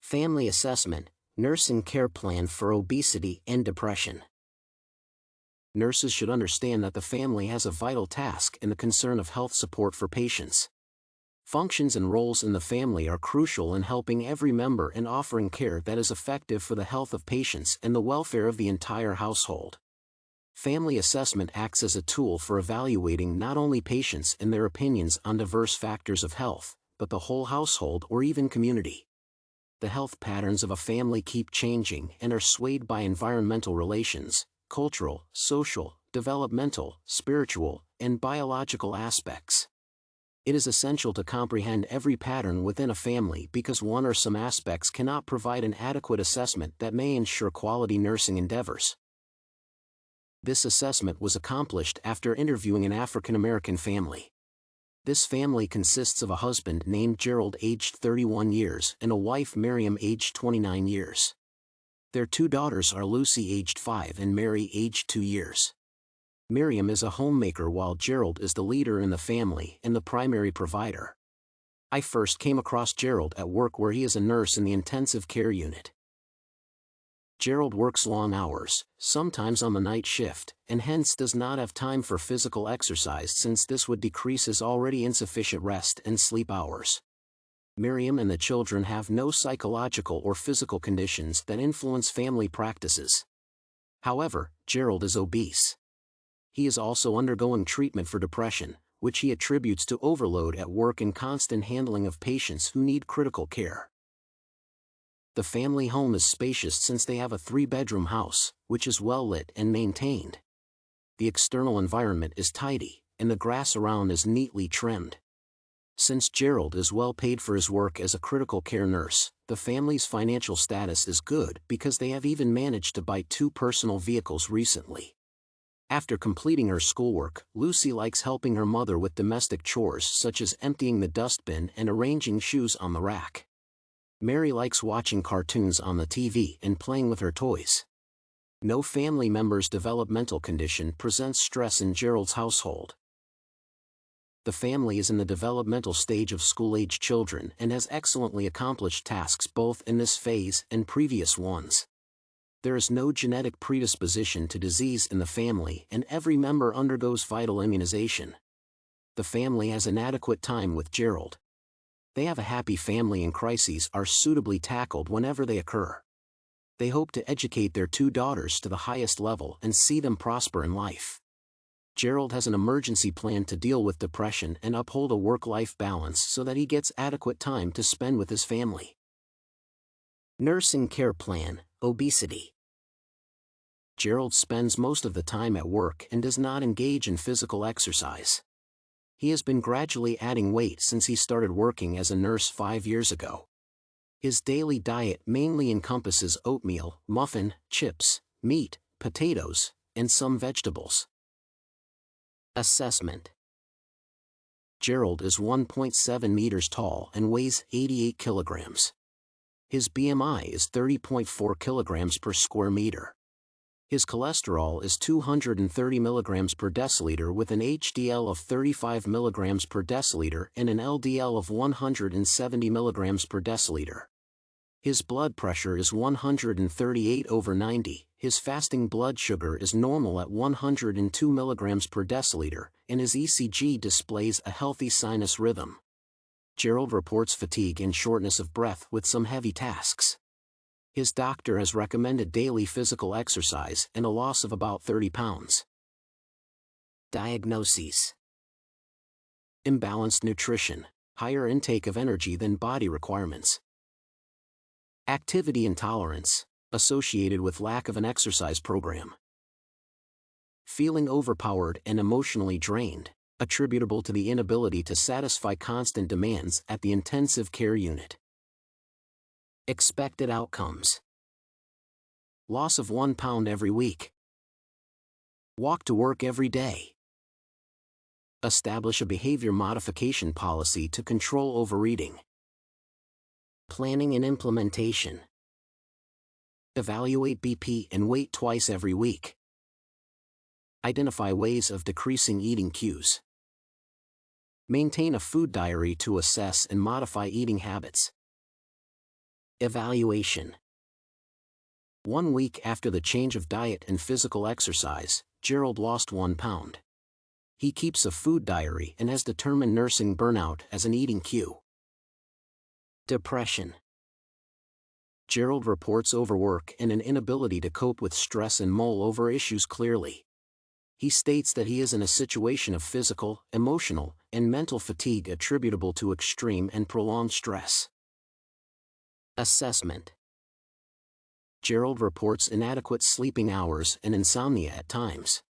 Family assessment, nursing care plan for obesity and depression. Nurses should understand that the family has a vital task in the concern of health support for patients. Functions and roles in the family are crucial in helping every member and offering care that is effective for the health of patients and the welfare of the entire household. Family assessment acts as a tool for evaluating not only patients and their opinions on diverse factors of health, but the whole household or even community. The health patterns of a family keep changing and are swayed by environmental relations, cultural, social, developmental, spiritual, and biological aspects. It is essential to comprehend every pattern within a family because one or some aspects cannot provide an adequate assessment that may ensure quality nursing endeavors. This assessment was accomplished after interviewing an African American family. This family consists of a husband named Gerald aged 31 years and a wife Miriam aged 29 years. Their two daughters are Lucy aged 5 and Mary aged 2 years. Miriam is a homemaker while Gerald is the leader in the family and the primary provider. I first came across Gerald at work where he is a nurse in the intensive care unit. Gerald works long hours, sometimes on the night shift, and hence does not have time for physical exercise since this would decrease his already insufficient rest and sleep hours. Miriam and the children have no psychological or physical conditions that influence family practices. However, Gerald is obese. He is also undergoing treatment for depression, which he attributes to overload at work and constant handling of patients who need critical care. The family home is spacious since they have a 3-bedroom house, which is well lit and maintained. The external environment is tidy, and the grass around is neatly trimmed. Since Gerald is well paid for his work as a critical care nurse, the family's financial status is good because they have even managed to buy 2 personal vehicles recently. After completing her schoolwork, Lucy likes helping her mother with domestic chores such as emptying the dustbin and arranging shoes on the rack. Mary likes watching cartoons on the TV and playing with her toys. No family member's developmental condition presents stress in Gerald's household. The family is in the developmental stage of school-age children and has excellently accomplished tasks both in this phase and previous ones. There is no genetic predisposition to disease in the family and every member undergoes vital immunization. The family has an adequate time with Gerald. They have a happy family and crises are suitably tackled whenever they occur. They hope to educate their 2 daughters to the highest level and see them prosper in life. Gerald has an emergency plan to deal with depression and uphold a work-life balance so that he gets adequate time to spend with his family. Nursing care plan, obesity. Gerald spends most of the time at work and does not engage in physical exercise. He has been gradually adding weight since he started working as a nurse 5 years ago. His daily diet mainly encompasses oatmeal, muffin, chips, meat, potatoes, and some vegetables. Assessment. Gerald is 1.7 meters tall and weighs 88 kilograms. His BMI is 30.4 kilograms per square meter. His cholesterol is 230 mg per deciliter with an HDL of 35 mg per deciliter and an LDL of 170 mg per deciliter. His blood pressure is 138/90, his fasting blood sugar is normal at 102 mg per deciliter, and his ECG displays a healthy sinus rhythm. Gerald reports fatigue and shortness of breath with some heavy tasks. His doctor has recommended daily physical exercise and a loss of about 30 pounds. Diagnoses. Imbalanced nutrition, higher intake of energy than body requirements. Activity intolerance, associated with lack of an exercise program. Feeling overpowered and emotionally drained, attributable to the inability to satisfy constant demands at the intensive care unit. Expected outcomes. Loss of 1 pound every week. Walk to work every day. Establish a behavior modification policy to control overeating. Planning and implementation. Evaluate BP and weight twice every week. Identify ways of decreasing eating cues. Maintain a food diary to assess and modify eating habits. Evaluation. 1 week after the change of diet and physical exercise, Gerald lost 1 pound. He keeps a food diary and has determined nursing burnout as an eating cue. Depression. Gerald reports overwork and an inability to cope with stress and mull over issues clearly. He states that he is in a situation of physical, emotional, and mental fatigue attributable to extreme and prolonged stress. Assessment. Gerald reports inadequate sleeping hours and insomnia at times.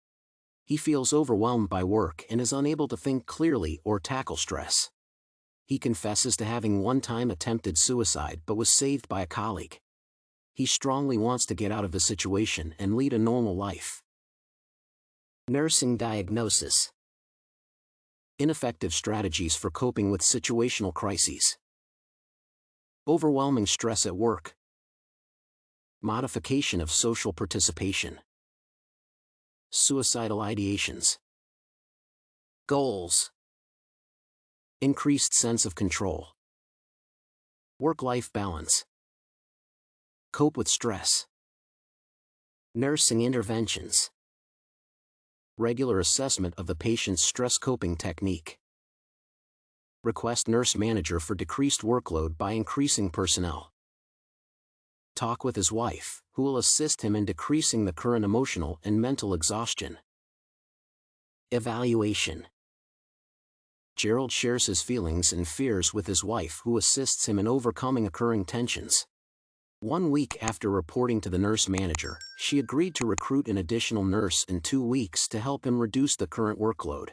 He feels overwhelmed by work and is unable to think clearly or tackle stress. He confesses to having one time attempted suicide but was saved by a colleague. He strongly wants to get out of the situation and lead a normal life. Nursing diagnosis. Ineffective strategies for coping with situational crises. Overwhelming stress at work. Modification of social participation. Suicidal ideations. Goals. Increased sense of control. Work-life balance. Cope with stress. Nursing interventions. Regular assessment of the patient's stress coping technique. Request nurse manager for decreased workload by increasing personnel. Talk with his wife, who will assist him in decreasing the current emotional and mental exhaustion. Evaluation. Gerald shares his feelings and fears with his wife, who assists him in overcoming occurring tensions. 1 week after reporting to the nurse manager, she agreed to recruit an additional nurse in 2 weeks to help him reduce the current workload.